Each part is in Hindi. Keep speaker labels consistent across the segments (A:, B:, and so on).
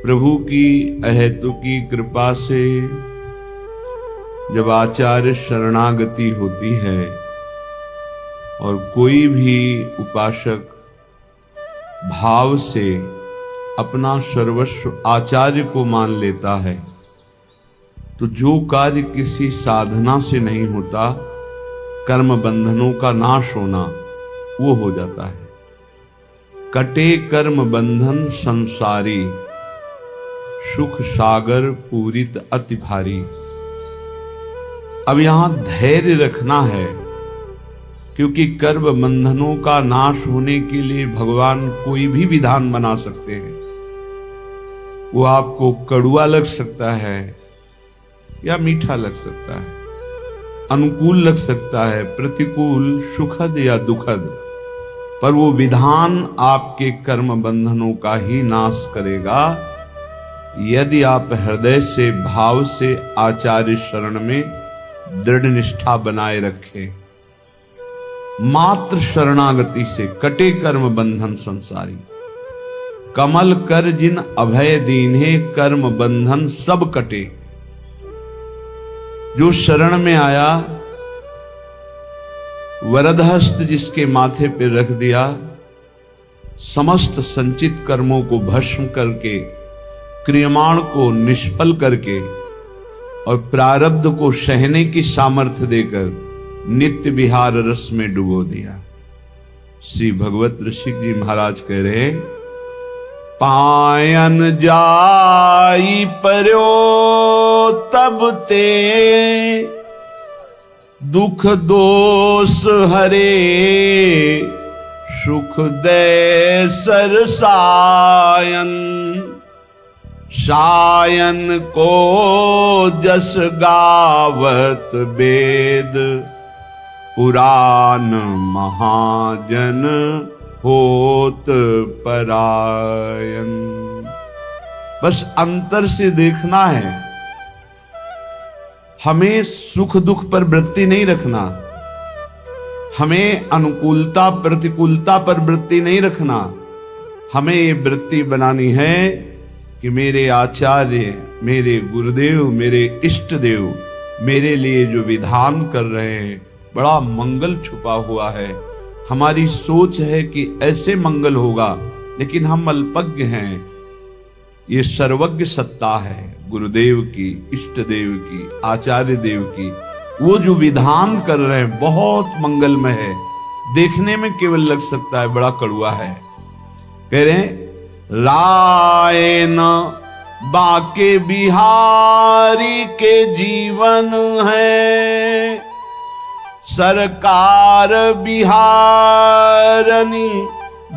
A: प्रभु की अहेतुकी कृपा से जब आचार्य शरणागति होती है और कोई भी उपासक भाव से अपना सर्वस्व आचार्य को मान लेता है तो जो कार्य किसी साधना से नहीं होता, कर्म बंधनों का नाश होना, वो हो जाता है। कटे कर्म बंधन संसारी, सुख सागर पूरित अति भारी। अब यहां धैर्य रखना है, क्योंकि कर्म बंधनों का नाश होने के लिए भगवान कोई भी विधान बना सकते हैं। वो आपको कड़वा लग सकता है या मीठा लग सकता है, अनुकूल लग सकता है, प्रतिकूल, सुखद या दुखद, पर वो विधान आपके कर्म बंधनों का ही नाश करेगा यदि आप हृदय से भाव से आचार्य शरण में दृढ़ निष्ठा बनाए रखें। मात्र शरणागति से कटे कर्म बंधन संसारी, कमल कर जिन अभय दीन्हे कर्म बंधन सब कटे। जो शरण में आया, वरदहस्त जिसके माथे पर रख दिया, समस्त संचित कर्मों को भस्म करके, क्रियमाण को निष्फल करके और प्रारब्ध को सहने की सामर्थ्य देकर नित्य विहार रस में डुबो दिया। श्री भगवत ऋषिक जी महाराज कह रहे, पायन जाई पर्यो तब ते दुख दोष हरे, सुख दे सरसायन, सायन को जस गावत वेद, पुराण महाजन होत परायण। बस अंतर से देखना है, हमें सुख दुख पर वृत्ति नहीं रखना, हमें अनुकूलता प्रतिकूलता पर वृत्ति नहीं रखना। हमें ये वृत्ति बनानी है कि मेरे आचार्य, मेरे गुरुदेव, मेरे इष्ट देव मेरे लिए जो विधान कर रहे हैं बड़ा मंगल छुपा हुआ है। हमारी सोच है कि ऐसे मंगल होगा, लेकिन हम अल्पज्ञ हैं। ये सर्वज्ञ सत्ता है गुरुदेव की, इष्ट देव की, आचार्य देव की। वो जो विधान कर रहे हैं बहुत मंगलमय है, देखने में केवल लग सकता है बड़ा कड़वा है। कह रहे हैं, राय न बाके बिहारी के जीवन है, सरकार बिहारनी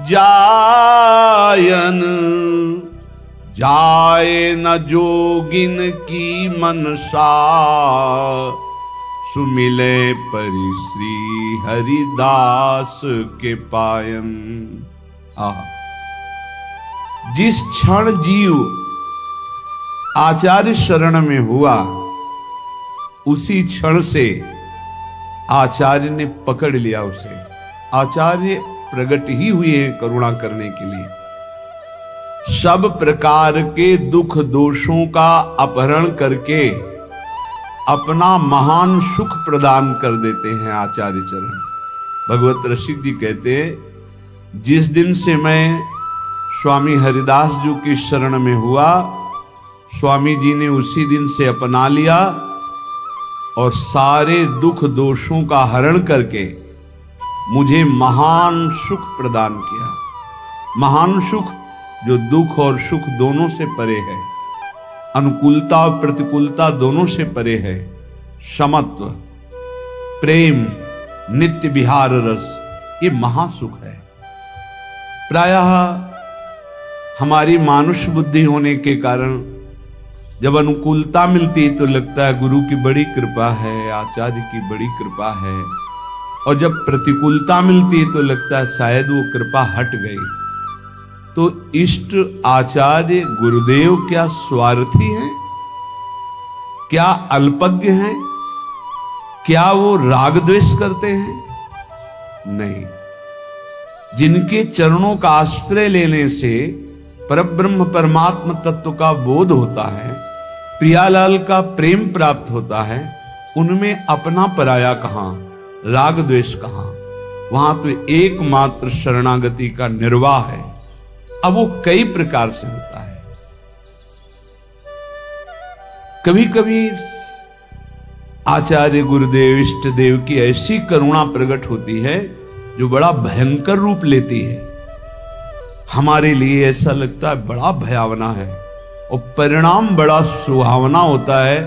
A: जायन, जाए न जोगिन की मनसा, सुमिले परि श्री हरिदास के पायन। जिस क्षण जीव आचार्य शरण में हुआ, उसी क्षण से आचार्य ने पकड़ लिया उसे। आचार्य प्रकट ही हुए हैं करुणा करने के लिए। सब प्रकार के दुख दोषों का अपहरण करके अपना महान सुख प्रदान कर देते हैं आचार्य चरण। भगवत रसिक जी कहते हैं, जिस दिन से मैं स्वामी हरिदास जी की शरण में हुआ, स्वामी जी ने उसी दिन से अपना लिया और सारे दुख दोषों का हरण करके मुझे महान सुख प्रदान किया। महान सुख जो दुख और सुख दोनों से परे है, अनुकूलता और प्रतिकूलता दोनों से परे है, समत्व, प्रेम, नित्य विहार रस, ये महासुख है। प्रायः हमारी मानुष बुद्धि होने के कारण जब अनुकूलता मिलती है तो लगता है गुरु की बड़ी कृपा है, आचार्य की बड़ी कृपा है, और जब प्रतिकूलता मिलती है तो लगता है शायद वो कृपा हट गई। तो इष्ट आचार्य गुरुदेव क्या स्वार्थी हैं? क्या अल्पज्ञ हैं? क्या वो राग द्वेष करते हैं? नहीं। जिनके चरणों का आश्रय लेने से परब्रह्म परमात्म तत्व का बोध होता है, प्रियालाल का प्रेम प्राप्त होता है, उनमें अपना पराया कहां, राग द्वेष कहां। वहां तो एकमात्र शरणागति का निर्वाह है। अब वो कई प्रकार से होता है। कभी कभी आचार्य गुरुदेव इष्ट देव की ऐसी करुणा प्रकट होती है जो बड़ा भयंकर रूप लेती है। हमारे लिए ऐसा लगता है बड़ा भयावना है, और परिणाम बड़ा सुहावना होता है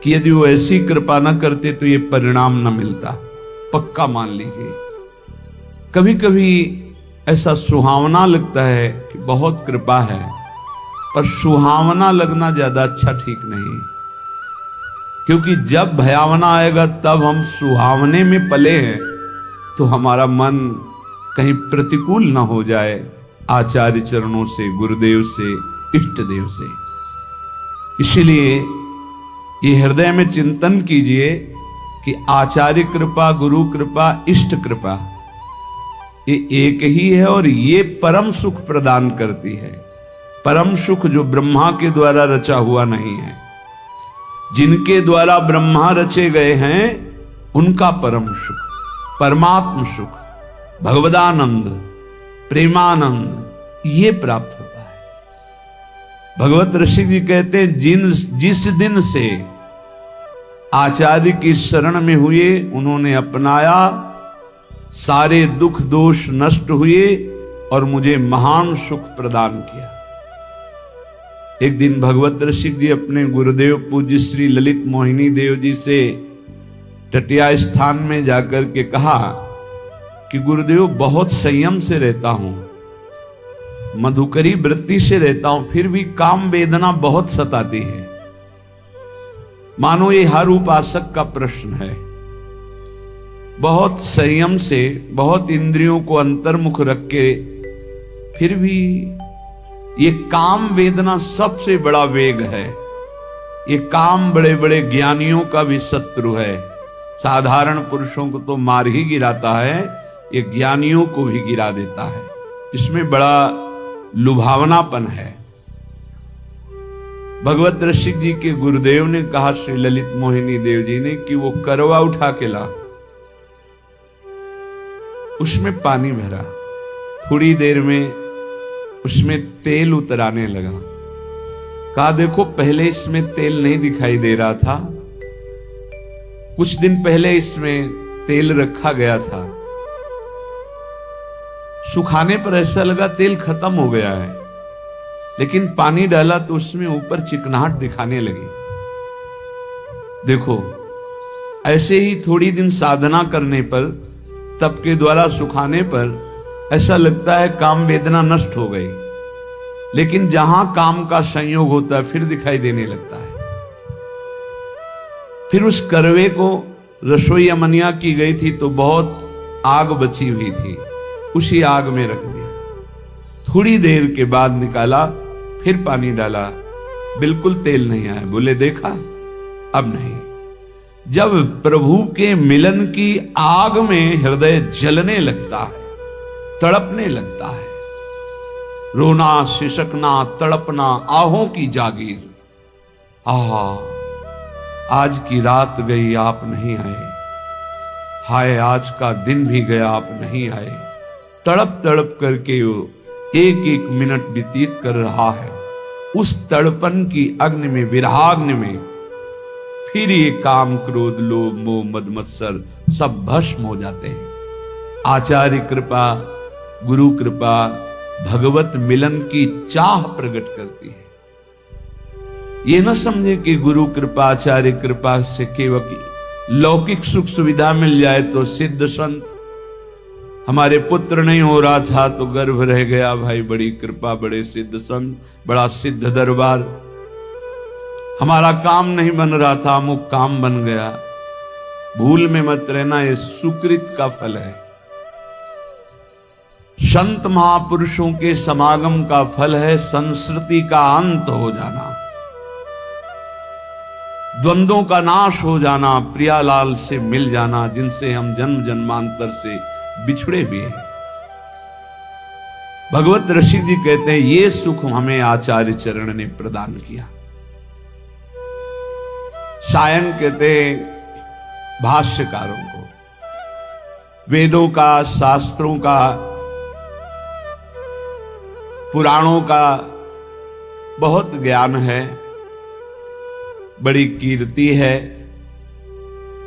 A: कि यदि वो ऐसी कृपा न करते तो ये परिणाम न मिलता, पक्का मान लीजिए। कभी कभी ऐसा सुहावना लगता है कि बहुत कृपा है, पर सुहावना लगना ज्यादा अच्छा ठीक नहीं, क्योंकि जब भयावना आएगा तब हम सुहावने में पले हैं, तो हमारा मन कहीं प्रतिकूल ना हो जाए आचार्य चरणों से, गुरुदेव से, इष्ट देव से। इसलिए ये हृदय में चिंतन कीजिए कि आचार्य कृपा, गुरु कृपा, इष्ट कृपा ये एक ही है, और ये परम सुख प्रदान करती है। परम सुख जो ब्रह्मा के द्वारा रचा हुआ नहीं है। जिनके द्वारा ब्रह्मा रचे गए हैं उनका परम सुख, परमात्म सुख, भगवदानंद, प्रेमानंद ये प्राप्त होता है। भगवत ऋषि जी कहते हैं जिस दिन से आचार्य की शरण में हुए, उन्होंने अपनाया, सारे दुख दोष नष्ट हुए और मुझे महान सुख प्रदान किया। एक दिन भगवत ऋषि जी अपने गुरुदेव पूज्य श्री ललित मोहिनी देव जी से टटिया स्थान में जाकर के कहा कि गुरुदेव बहुत संयम से रहता हूं, मधुकरी वृत्ति से रहता हूं, फिर भी काम वेदना बहुत सताती है। मानो ये हर उपासक का प्रश्न है। बहुत संयम से, बहुत इंद्रियों को अंतर्मुख रख के, फिर भी ये काम वेदना सबसे बड़ा वेग है। ये काम बड़े बड़े ज्ञानियों का भी शत्रु है। साधारण पुरुषों को तो मार ही गिराता है, ये ज्ञानियों को भी गिरा देता है। इसमें बड़ा लुभावनापन है। भगवत ऋषि जी के गुरुदेव ने कहा श्री ललित मोहिनी देव जी ने कि वो करवा उठा के ला, उसमें पानी भरा, थोड़ी देर में उसमें तेल उतराने लगा। कहा देखो पहले इसमें तेल नहीं दिखाई दे रहा था, कुछ दिन पहले इसमें तेल रखा गया था, सुखाने पर ऐसा लगा तेल खत्म हो गया है, लेकिन पानी डाला तो उसमें ऊपर चिकनाहट दिखाने लगी। देखो ऐसे ही थोड़ी दिन साधना करने पर, तप के द्वारा सुखाने पर ऐसा लगता है काम वेदना नष्ट हो गई, लेकिन जहां काम का संयोग होता है फिर दिखाई देने लगता है। फिर उस करवे को रसोई अमनिया की गई थी तो बहुत आग बची हुई थी, उसी आग में रख दिया। थोड़ी देर के बाद निकाला, फिर पानी डाला, बिल्कुल तेल नहीं आया। बोले देखा अब नहीं। जब प्रभु के मिलन की आग में हृदय जलने लगता है, तड़पने लगता है, रोना, सिसकना, तड़पना, आहों की जागीर, आहा आज की रात गई आप नहीं आए, हाय आज का दिन भी गया आप नहीं आए। तड़प तड़प करके वो एक एक मिनट व्यतीत कर रहा है। उस तड़पन की अग्नि में, विरहाग्नि में फिर ये काम, क्रोध, लोभ, मोह, मद, मत्सर सब भस्म हो जाते हैं। आचार्य कृपा, गुरु कृपा भगवत मिलन की चाह प्रकट करती है। ये न समझे कि गुरु कृपा, आचार्य कृपा से केवल लौकिक सुख सुविधा मिल जाए तो सिद्ध संत। हमारे पुत्र नहीं हो रहा था तो गर्भ रह गया, भाई बड़ी कृपा, बड़े सिद्ध संत, बड़ा सिद्ध दरबार। हमारा काम नहीं बन रहा था, अमुक काम बन गया। भूल में मत रहना, ये सुकृत का फल है। संत महापुरुषों के समागम का फल है संस्कृति का अंत हो जाना, द्वंद्वों का नाश हो जाना, प्रियालाल से मिल जाना जिनसे हम जन्म जन्मांतर से बिछड़े हुए हैं। भगवत ऋषि जी कहते हैं ये सुख हमें आचार्य चरण ने प्रदान किया। सायन कहते हैं भाष्यकारों को, वेदों का, शास्त्रों का, पुराणों का बहुत ज्ञान है, बड़ी कीर्ति है,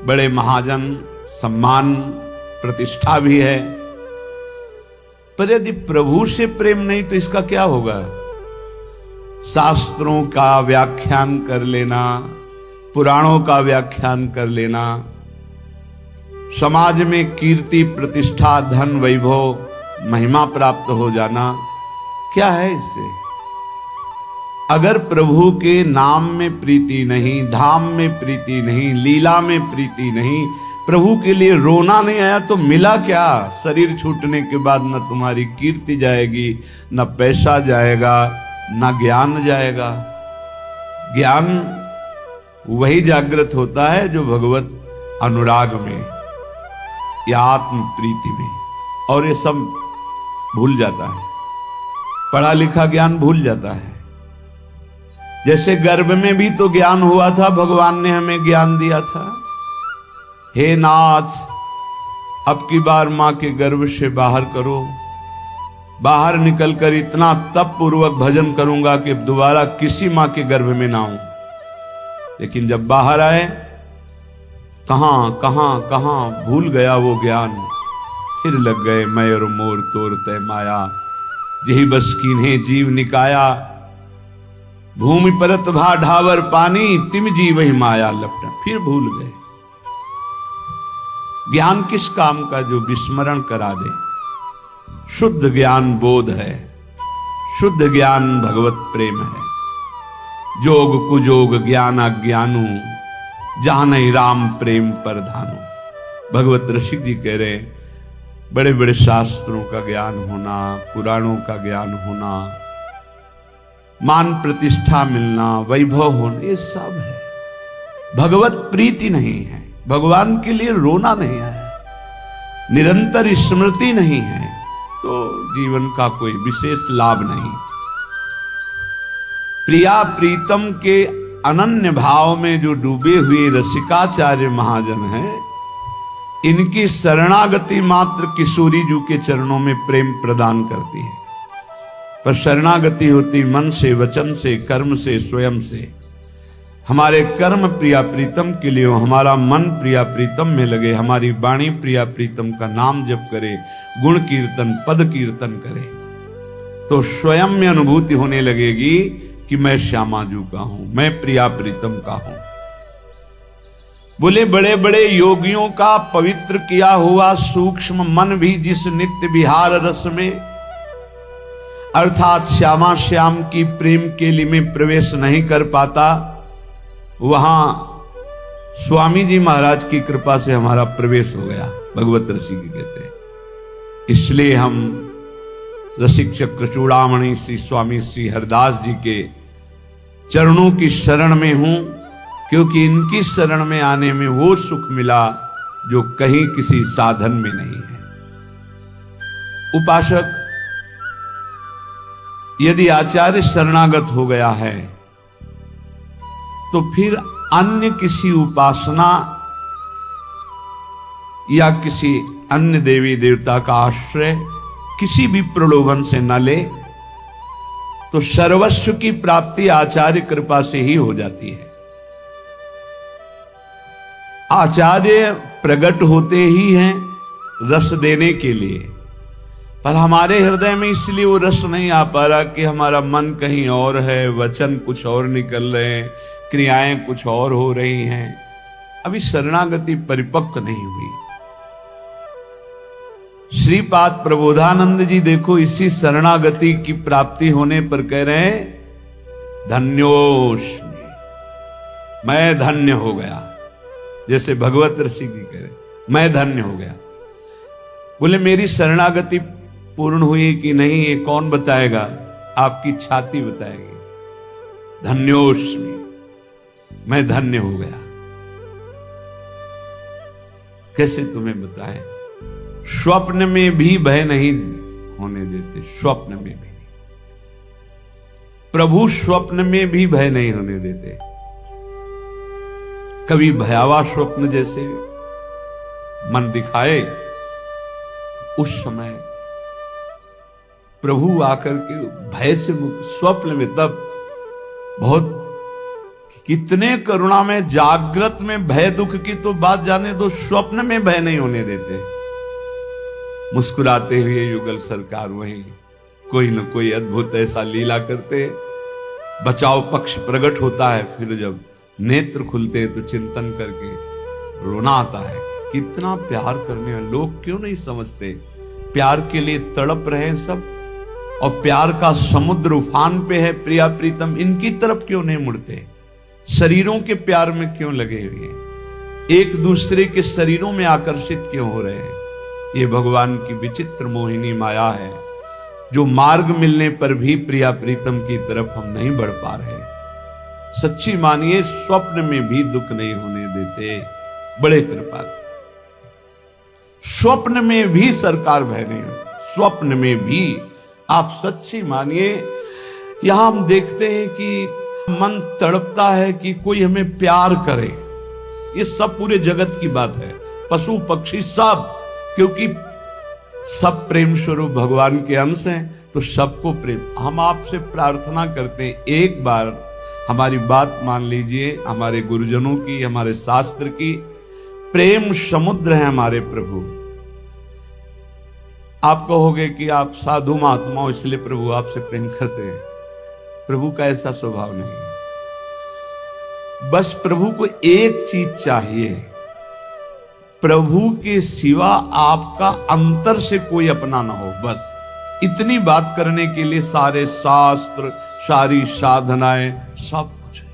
A: बड़े महाजन सम्मान प्रतिष्ठा भी है, पर यदि प्रभु से प्रेम नहीं तो इसका क्या होगा? शास्त्रों का व्याख्यान कर लेना, पुराणों का व्याख्यान कर लेना, समाज में कीर्ति प्रतिष्ठा धन वैभव महिमा प्राप्त हो जाना, क्या है इससे? अगर प्रभु के नाम में प्रीति नहीं, धाम में प्रीति नहीं, लीला में प्रीति नहीं, प्रभु के लिए रोना नहीं आया तो मिला क्या? शरीर छूटने के बाद न तुम्हारी कीर्ति जाएगी, न पैसा जाएगा, न ज्ञान जाएगा। ज्ञान वही जागृत होता है जो भगवत अनुराग में या आत्म प्रीति में, और ये सब भूल जाता है, पढ़ा लिखा ज्ञान भूल जाता है। जैसे गर्भ में भी तो ज्ञान हुआ था, भगवान ने हमें ज्ञान दिया था, हे नाथ अब की बार मां के गर्भ से बाहर करो, बाहर निकलकर इतना तप पूर्वक भजन करूंगा कि दोबारा किसी मां के गर्भ में ना आऊं। लेकिन जब बाहर आए, कहां कहां कहां भूल गया वो ज्ञान, फिर लग गए मैं और मोर तोर तय माया, जही बस कीन्हे जीव निकाया, भूमि परत भा ढावर पानी, तिम जीव ही माया लपटा। फिर भूल गए। ज्ञान किस काम का? जो विस्मरण करा दे। शुद्ध ज्ञान बोध है, शुद्ध ज्ञान भगवत प्रेम है। जोग कुजोग ज्ञान अज्ञानु, जहां नहीं राम प्रेम परधानु। भगवत ऋषि जी कह रहे बड़े बड़े शास्त्रों का ज्ञान होना, पुराणों का ज्ञान होना, मान प्रतिष्ठा मिलना, वैभव होना, ये सब है, भगवत प्रीति नहीं है, भगवान के लिए रोना नहीं है, निरंतर स्मृति नहीं है, तो जीवन का कोई विशेष लाभ नहीं। प्रिया प्रीतम के अनन्य भाव में जो डूबे हुए रसिकाचार्य महाजन हैं, इनकी शरणागति मात्र किशोरी जी के चरणों में प्रेम प्रदान करती है। पर शरणागति होती मन से, वचन से, कर्म से, स्वयं से। हमारे कर्म प्रिया प्रीतम के लिए हो, हमारा मन प्रिया प्रीतम में लगे, हमारी वाणी प्रिया प्रीतम का नाम जप करे, गुण कीर्तन पद कीर्तन करे, तो स्वयं में अनुभूति होने लगेगी कि मैं श्यामाजू का हूं, मैं प्रिया प्रीतम का हूं। बोले बड़े बड़े योगियों का पवित्र किया हुआ सूक्ष्म मन भी जिस नित्य विहार रस में, अर्थात श्यामा श्याम की प्रेम केली में प्रवेश नहीं कर पाता, वहां स्वामी जी महाराज की कृपा से हमारा प्रवेश हो गया, भगवत ऋषि की कहते हैं। इसलिए हम रसिक चक्र चूड़ामणि श्री स्वामी श्री हरदास जी के चरणों की शरण में हूं, क्योंकि इनकी शरण में आने में वो सुख मिला जो कहीं किसी साधन में नहीं है। उपासक यदि आचार्य शरणागत हो गया है तो फिर अन्य किसी उपासना या किसी अन्य देवी देवता का आश्रय किसी भी प्रलोभन से न ले, तो सर्वस्व की प्राप्ति आचार्य कृपा से ही हो जाती है। आचार्य प्रकट होते ही हैं रस देने के लिए, पर हमारे हृदय में इसलिए वो रस नहीं आ पा रहा कि हमारा मन कहीं और है, वचन कुछ और निकल रहे हैं, क्रियाएं कुछ और हो रही हैं, अभी शरणागति परिपक्व नहीं हुई। श्रीपाद प्रबोधानंद जी देखो इसी शरणागति की प्राप्ति होने पर कह रहे हैं धन्योस्मि, मैं धन्य हो गया। जैसे भगवत ऋषि जी कह रहे मैं धन्य हो गया। बोले मेरी शरणागति पूर्ण हुई कि नहीं ये कौन बताएगा? आपकी छाती बताएगी। धन्योस्मि, मैं धन्य हो गया। कैसे तुम्हें बताएं? स्वप्न में भी भय नहीं होने देते, स्वप्न में भी नहीं। प्रभु स्वप्न में भी भय नहीं होने देते। कभी भयावह स्वप्न जैसे मन दिखाए, उस समय प्रभु आकर के भय से मुक्त, स्वप्न में तब बहुत कितने करुणा में, जागृत में भय दुख की तो बात जाने दो, स्वप्न में भय नहीं होने देते। मुस्कुराते हुए युगल सरकार वहीं कोई न कोई अद्भुत ऐसा लीला करते, बचाव पक्ष प्रकट होता है, फिर जब नेत्र खुलते हैं तो चिंतन करके रोना आता है। कितना प्यार करने वाले लोग क्यों नहीं समझते, प्यार के लिए तड़प रहे हैं सब, और प्यार का समुद्र उफान पे है, प्रिया प्रीतम इनकी तरफ क्यों नहीं मुड़ते, शरीरों के प्यार में क्यों लगे हुए हैं, एक दूसरे के शरीरों में आकर्षित क्यों हो रहे हैं। ये भगवान की विचित्र मोहिनी माया है, जो मार्ग मिलने पर भी प्रिया प्रीतम की तरफ हम नहीं बढ़ पा रहे। सच्ची मानिए, स्वप्न में भी दुख नहीं होने देते, बड़े कृपाल। स्वप्न में भी सरकार भय नहीं होती, स्वप्न में भी आप सच्ची मानिए। यहां हम देखते हैं कि मन तड़पता है कि कोई हमें प्यार करे, ये सब पूरे जगत की बात है, पशु पक्षी सब, क्योंकि सब प्रेम स्वरूप भगवान के अंश हैं, तो सबको प्रेम। हम आपसे प्रार्थना करते हैं, एक बार हमारी बात मान लीजिए, हमारे गुरुजनों की, हमारे शास्त्र की, प्रेम समुद्र है हमारे प्रभु। आप कहोगे कि आप साधु महात्मा हो इसलिए प्रभु आपसे प्रेम करते हैं, प्रभु का ऐसा स्वभाव नहीं है। बस प्रभु को एक चीज चाहिए, प्रभु के सिवा आपका अंतर से कोई अपना ना हो, बस इतनी बात करने के लिए सारे शास्त्र, सारी साधनाएं, सब कुछ है।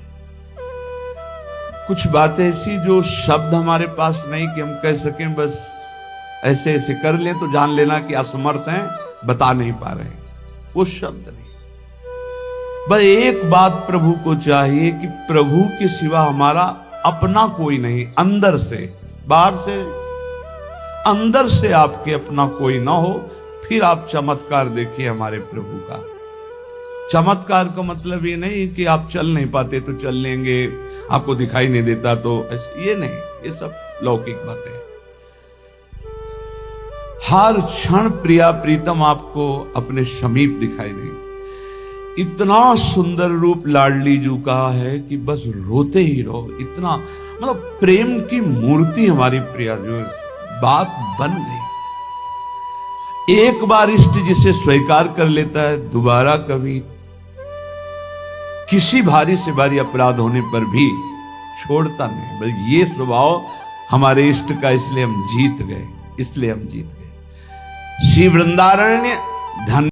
A: कुछ बातें ऐसी जो शब्द हमारे पास नहीं कि हम कह सकें, बस ऐसे ऐसे कर लें तो जान लेना कि असमर्थ हैं, बता नहीं पा रहे, वो शब्द नहीं। बस एक बात प्रभु को चाहिए कि प्रभु के सिवा हमारा अपना कोई नहीं, अंदर से, बाहर से, अंदर से आपके अपना कोई ना हो। फिर आप चमत्कार देखिए हमारे प्रभु का। चमत्कार का मतलब ये नहीं कि आप चल नहीं पाते तो चल लेंगे, आपको दिखाई नहीं देता तो ऐसे, ये नहीं, ये सब लौकिक बातें। हर क्षण प्रिया प्रीतम आपको अपने समीप दिखाई देंगे। इतना सुंदर रूप लाडली जू का है कि बस रोते ही रहो, इतना मतलब प्रेम की मूर्ति हमारी प्रिया जो बात बन गई। एक बार इष्ट जिसे स्वीकार कर लेता है, दोबारा कभी किसी भारी से भारी अपराध होने पर भी छोड़ता नहीं। बल्कि ये स्वभाव हमारे इष्ट का, इसलिए हम जीत गए, इसलिए हम जीत गए। श्री वृंदारण्य धन